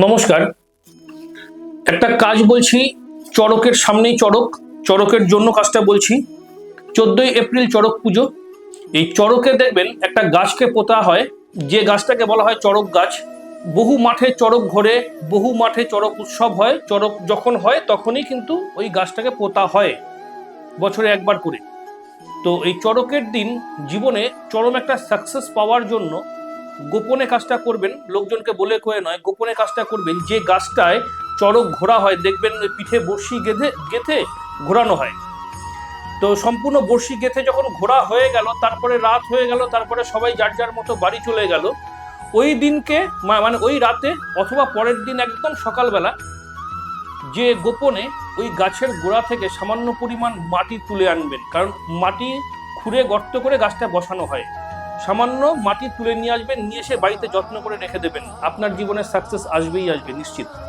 নমস্কার। একটা কাজ বলছি, চড়কের সামনেই চড়কের জন্য কাজটা বলছি। 14ই এপ্রিল চড়ক পুজো। এই চড়কে দেখবেন একটা গাছকে পোতা হয়, যে গাছটাকে বলা হয় চড়ক গাছ। বহু মাঠে চড়ক ঘোরে, বহু মাঠে চড়ক উৎসব হয়। চড়ক যখন হয় তখনই কিন্তু ওই গাছটাকে পোতা হয়, বছরে একবার করে। তো এই চড়কের দিন জীবনে চরম একটা সাকসেস পাওয়ার জন্য গোপনে কাজটা করবেন, লোকজনকে বলে কয়ে নয়, গোপনে কাজটা করবেন। যে গাছটায় চড়ক ঘোরা হয় দেখবেন ওই পিঠে বড়শি গেঁথে গেঁথে ঘোরানো হয়। তো সম্পূর্ণ বড়শি গেঁথে যখন ঘোরা হয়ে গেল, তারপরে রাত হয়ে গেল, তারপরে সবাই যার যার মতো বাড়ি চলে গেল। ওই দিনকে মানে ওই রাতে অথবা পরের দিন একদম সকালবেলা যে গোপনে ওই গাছের গোড়া থেকে সামান্য পরিমাণ মাটি তুলে আনবেন, কারণ মাটি খুঁড়ে গর্ত করে গাছটা বসানো হয়। সামান্য মাটি তুলে নিয়ে আসবেন, নিয়ে এসে বাড়িতে যত্ন করে রেখে দেবেন। আপনার জীবনে সাকসেস আসবেই আসবে, নিশ্চিত।